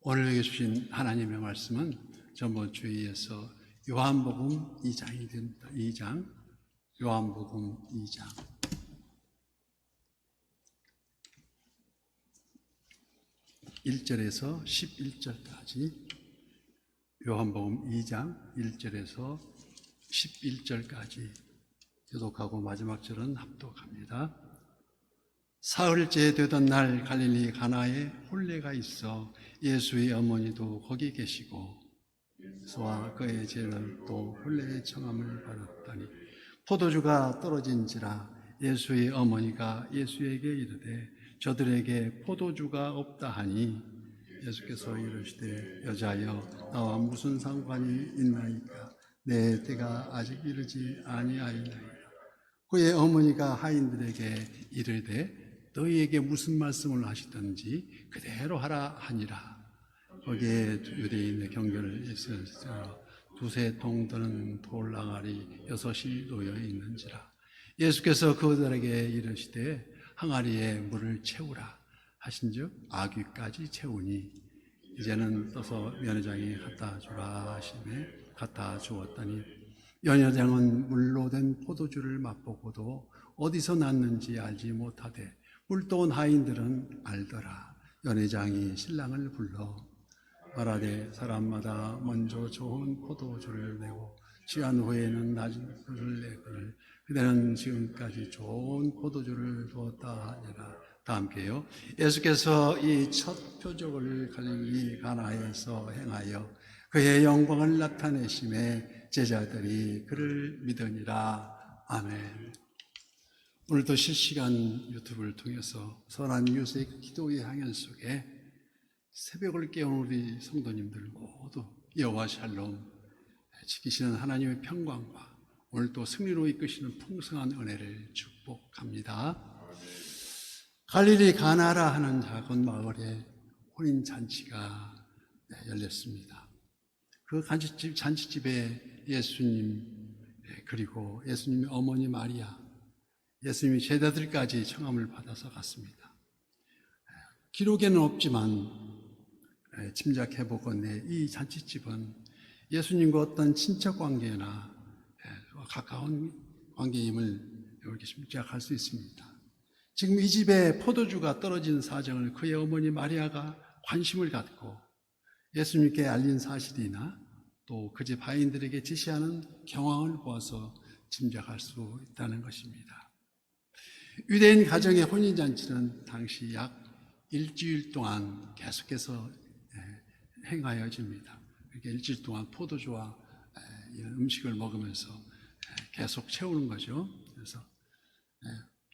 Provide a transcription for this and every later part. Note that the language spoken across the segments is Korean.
오늘 주신 하나님의 말씀은 저번 주에 이어서 요한복음 2장이 됩니다. 2장, 요한복음 2장. 1절에서 11절까지, 요한복음 2장 1절에서 11절까지 교독하고 마지막 절은 합독합니다. 사흘째 되던 날 갈릴리 가나에 혼례가 있어 예수의 어머니도 거기 계시고 예수와 그의 제자는 또 혼례의 청함을 받았더니 포도주가 떨어진지라 예수의 어머니가 예수에게 이르되 저들에게 포도주가 없다 하니 예수께서 이르시되 여자여 나와 무슨 상관이 있나이까 내 때가 아직 이르지 아니하였나이다. 그의 어머니가 하인들에게 이르되 너희에게 무슨 말씀을 하시든지 그대로 하라 하니라. 거기에 유대인의 경계를 있어서 두세 통 드는 돌항아리 6이 놓여 있는지라. 예수께서 그들에게 이르시되 항아리에 물을 채우라 하신즉 아귀까지 채우니 이제는 떠서 연회장이 갖다 주라 하시매 갖다 주었더니 연회장은 물로 된 포도주를 맛보고도 어디서 났는지 알지 못하되 물도 온 하인들은 알더라. 연회장이 신랑을 불러 말하되 사람마다 먼저 좋은 포도주를 내고 취한 후에는 낮은 술을 내거늘 그대는 지금까지 좋은 포도주를 두었다 하니라. 다 함께요. 예수께서 이 첫 표적을 갈릴리 가나에서 행하여 그의 영광을 나타내심에 제자들이 그를 믿으니라. 아멘. 오늘도 실시간 유튜브를 통해서 선한 이웃의 기도의 향연 속에 새벽을 깨운 우리 성도님들 모두 여호와 샬롬 지키시는 하나님의 평강과 오늘도 승리로 이끄시는 풍성한 은혜를 축복합니다. 갈릴리 가나라 하는 작은 마을에 혼인잔치가 열렸습니다. 그 잔치집에 예수님 그리고 예수님의 어머니 마리아, 예수님의 제자들까지 청함을 받아서 갔습니다. 기록에는 없지만 짐작해보건대 이 잔치집은 예수님과 어떤 친척 관계나 가까운 관계임을 이렇게 짐작할 수 있습니다. 지금 이 집에 포도주가 떨어진 사정을 그의 어머니 마리아가 관심을 갖고 예수님께 알린 사실이나 또 그 집 하인들에게 지시하는 경황을 보아서 짐작할 수 있다는 것입니다. 유대인 가정의 혼인잔치는 당시 약 일주일 동안 계속해서 행하여집니다. 이렇게 일주일 동안 포도주와 이런 음식을 먹으면서 계속 채우는 거죠. 그래서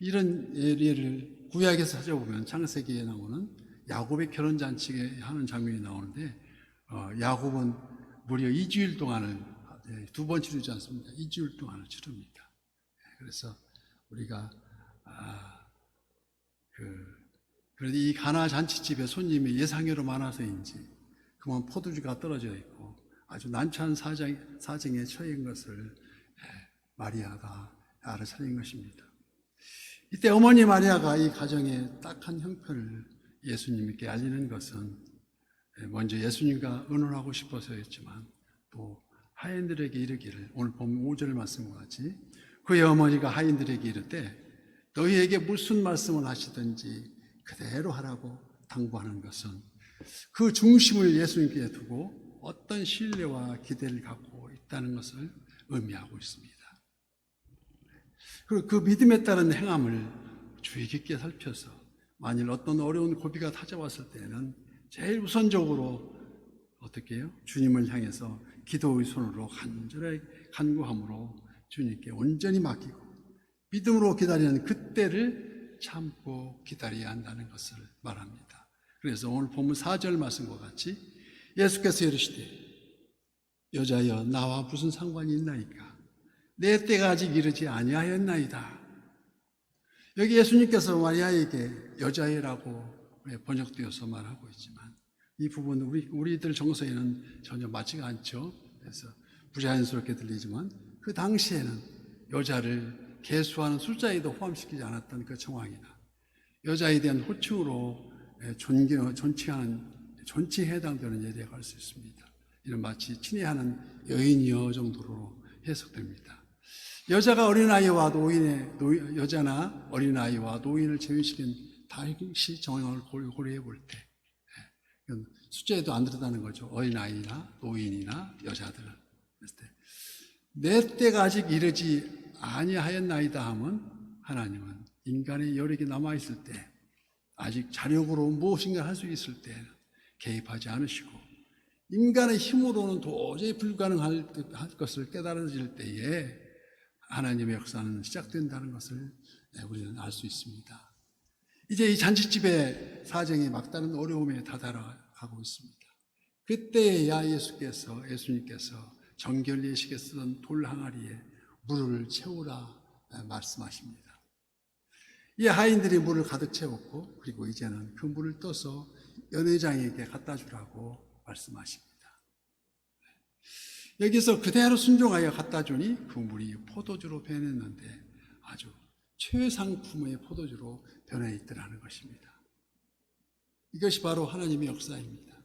이런 예를 구약에서 찾아보면 창세기에 나오는 야곱의 결혼잔치에 하는 장면이 나오는데 야곱은 무려 2주일 동안을 두 번 치르지 않습니다. 2주일 동안을 치릅니다. 그래서 우리가 그래도 이 가나 잔치집에 손님이 예상외로 많아서인지 그만 포도주가 떨어져 있고 아주 난처한 사정에 처한 것을 마리아가 알아차린 것입니다. 이때 어머니 마리아가 이 가정의 딱한 형편을 예수님께 알리는 것은 먼저 예수님과 의논하고 싶어서였지만 또 하인들에게 이르기를 오늘 보면 5절 말씀과 같이 그의 어머니가 하인들에게 이르되 너희에게 무슨 말씀을 하시든지 그대로 하라고 당부하는 것은 그 중심을 예수님께 두고 어떤 신뢰와 기대를 갖고 있다는 것을 의미하고 있습니다. 그리고 그 믿음에 따른 행함을 주의 깊게 살펴서 만일 어떤 어려운 고비가 찾아왔을 때는 제일 우선적으로 어떻게 해요? 주님을 향해서 기도의 손으로 간절하게 간구함으로 주님께 온전히 맡기고 믿음으로 기다리는 그때를 참고 기다려야 한다는 것을 말합니다. 그래서 오늘 본문 4절 말씀과 같이 예수께서 이르시되 여자여 나와 무슨 상관이 있나이까 내 때가 아직 이르지 아니하였나이다. 여기 예수님께서 마리아에게 여자애라고 번역되어서 말하고 있지만 이 부분은 우리들 정서에는 전혀 맞지가 않죠. 그래서 부자연스럽게 들리지만 그 당시에는 여자를 계수하는 숫자에도 포함시키지 않았던 그 정황이나 여자에 대한 호칭으로 존칭하는 존칭에 해당되는 예라고 할 수 있습니다. 이는 마치 친애하는 여인이여 정도로 해석됩니다. 여자가 어린아이와 여자나 어린아이와 노인을 제외시킨 당시 정황을 고려해 볼 때, 숫자에도 안 들어가는 거죠. 어린아이나 노인이나 여자들은. 그랬을 때, 내 때가 아직 이르지 아니하였나이다 하면 하나님은 인간의 여력이 남아있을 때, 아직 자력으로 무엇인가 할 수 있을 때 개입하지 않으시고, 인간의 힘으로는 도저히 불가능할 것을 깨달아질 때에 하나님의 역사는 시작된다는 것을 우리는 알 수 있습니다. 이제 이 잔치집의 사정이 막다른 어려움에 다다라가고 있습니다. 그때야 예수님께서 정결 예식에 쓰던 돌 항아리에 물을 채우라 말씀하십니다. 이 하인들이 물을 가득 채웠고, 그리고 이제는 그 물을 떠서 연회장에게 갖다 주라고 말씀하십니다. 여기서 그대로 순종하여 갖다 주니 그 물이 포도주로 변했는데 아주 최상품의 포도주로 변해 있더라는 것입니다. 이것이 바로 하나님의 역사입니다.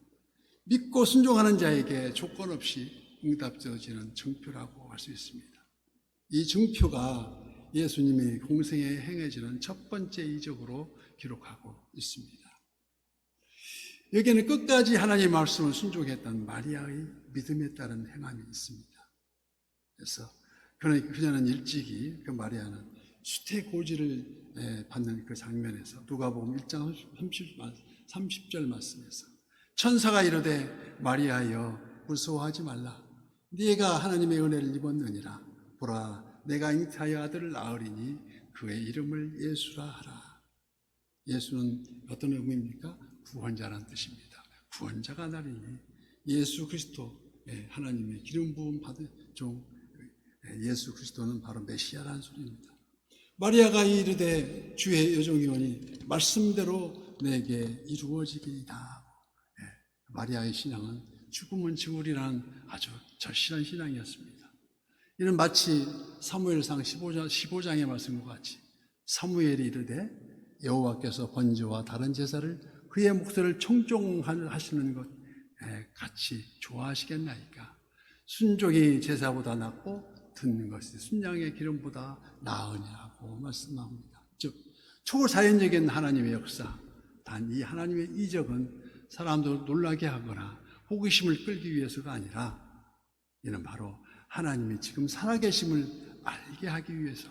믿고 순종하는 자에게 조건 없이 응답되어지는 증표라고 할 수 있습니다. 이 증표가 예수님의 공생에 행해지는 첫 번째 이적으로 기록하고 있습니다. 여기에는 끝까지 하나님의 말씀을 순종했던 마리아의 믿음에 따른 행함이 있습니다. 그래서 그녀는 일찍이, 그 마리아는 수태고지를 받는 그 장면에서 누가복음 1장 30절 말씀에서 천사가 이르되 마리아여 무서워하지 말라. 네가 하나님의 은혜를 입었느니라. 보라 내가 잉태하여 아들을 낳으리니 그의 이름을 예수라 하라. 예수는 어떤 의미입니까? 구원자라는 뜻입니다. 구원자가 나리니 예수 그리스도, 하나님의 기름 부음 받은 종 예수 그리스도는 바로 메시아라는 소리입니다. 마리아가 이르되 주의 여종이오니 말씀대로 내게 이루어지리이다. 마리아의 신앙은 죽으면 죽으리라는 아주 절실한 신앙이었습니다. 이는 마치 사무엘상 15장의 말씀과 같이 사무엘이 이르되 여호와께서 번제와 다른 제사를 그의 목소리를 청종하시는 것 같이 좋아하시겠나이까. 순종이 제사보다 낫고 듣는 것이 순양의 기름보다 나으냐고 말씀합니다. 즉 초자연적인 하나님의 역사, 단 이 하나님의 이적은 사람들을 놀라게 하거나 호기심을 끌기 위해서가 아니라 이는 바로 하나님이 지금 살아계심을 알게 하기 위해서,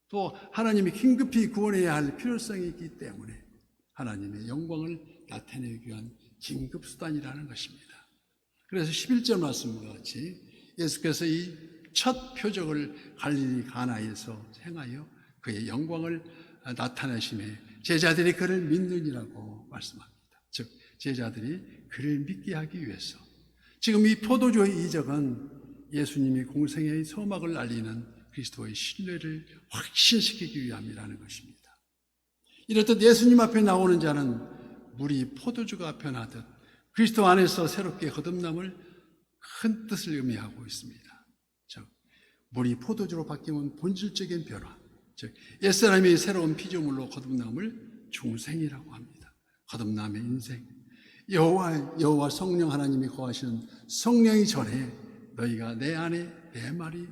또 하나님이 긴급히 구원해야 할 필요성이 있기 때문에 하나님의 영광을 나타내기 위한 긴급수단이라는 것입니다. 그래서 11절 말씀과 같이 예수께서 이 첫 표적을 갈릴리 가나에서 행하여 그의 영광을 나타내심에 제자들이 그를 믿느니라고 말씀합니다. 즉 제자들이 그를 믿게 하기 위해서, 지금 이 포도주의 이적은 예수님이 공생애의 서막을 알리는 그리스도의 신뢰를 확신시키기 위함이라는 것입니다. 이렇듯 예수님 앞에 나오는 자는 물이 포도주가 변하듯 그리스도 안에서 새롭게 거듭남을 큰 뜻을 의미하고 있습니다. 즉 물이 포도주로 바뀌면 본질적인 변화, 즉 옛사람이 새로운 피조물로 거듭남을 중생이라고 합니다. 거듭남의 인생, 여호와 성령 하나님이 거하시는 성령이 전에 너희가 내 안에, 내 말이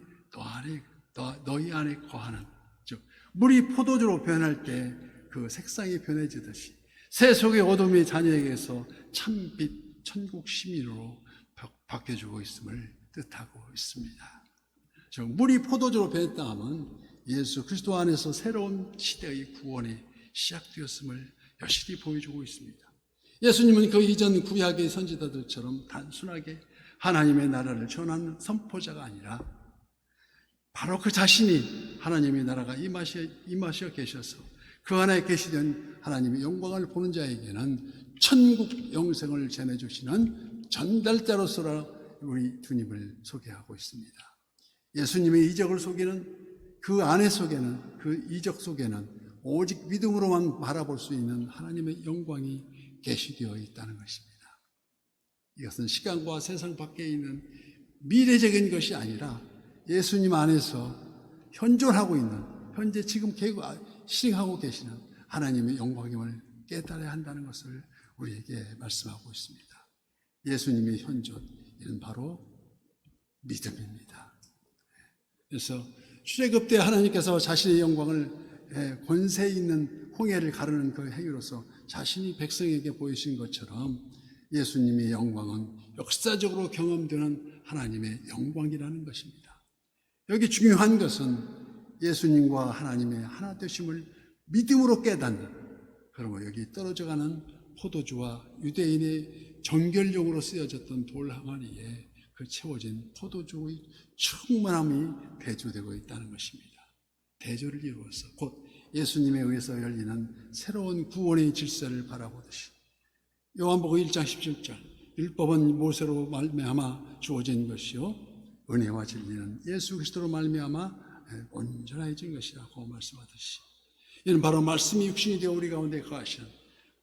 너희 안에 거하는, 즉 물이 포도주로 변할 때 그 색상이 변해지듯이 새 속의 어둠의 자녀에게서 참빛 천국 시민으로 바뀌어주고 있음을 뜻하고 있습니다. 즉 물이 포도주로 변했다 하면 예수 그리스도 안에서 새로운 시대의 구원이 시작되었음을 여실히 보여주고 있습니다. 예수님은 그 이전 구약의 선지자들처럼 단순하게 하나님의 나라를 전하는 선포자가 아니라 바로 그 자신이 하나님의 나라가 임하셔 계셔서 그 안에 계시던 하나님의 영광을 보는 자에게는 천국 영생을 전해주시는 전달자로서 우리 주님을 소개하고 있습니다. 예수님의 이적을 속에는, 그 안에 속에는, 그 이적 속에는 오직 믿음으로만 바라볼 수 있는 하나님의 영광이 계시되어 있다는 것입니다. 이것은 시간과 세상 밖에 있는 미래적인 것이 아니라 예수님 안에서 현존하고 있는, 현재 지금 실행하고 계시는 하나님의 영광임을 깨달아야 한다는 것을 우리에게 말씀하고 있습니다. 예수님의 현존, 이는 바로 믿음입니다. 그래서 출애굽 때 하나님께서 자신의 영광을 권세 있는 홍해를 가르는 그 행위로서 자신이 백성에게 보이신 것처럼 예수님의 영광은 역사적으로 경험되는 하나님의 영광이라는 것입니다. 여기 중요한 것은 예수님과 하나님의 하나 되심을 믿음으로 깨닫는, 그리고 여기 떨어져가는 포도주와 유대인의 정결용으로 쓰여졌던 돌 항아리에 그 채워진 포도주의 충만함이 대조되고 있다는 것입니다. 대조를 이루어서 곧 예수님에 의해서 열리는 새로운 구원의 질서를 바라보듯이 요한복음 1장 17절 율법은 모세로 말미암아 주어진 것이요 은혜와 진리는 예수 그리스도로 말미암아 온전해진 것이라고 말씀하듯이, 이는 바로 말씀이 육신이 되어 우리 가운데 거하시는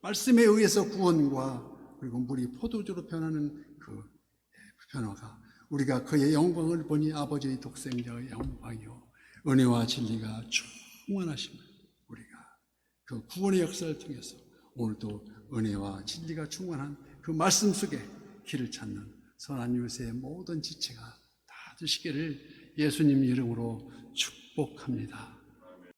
말씀에 의해서 구원과 그리고 물이 포도주로 변하는 그 변화가 우리가 그의 영광을 보니 아버지의 독생자의 영광이요 은혜와 진리가 충만하심을 우리가 그 구원의 역사를 통해서 오늘도 은혜와 진리가 충만한 그 말씀 속에 길을 찾는 선한 유세의 모든 지체가 다 되시기를 예수님 이름으로 축복합니다.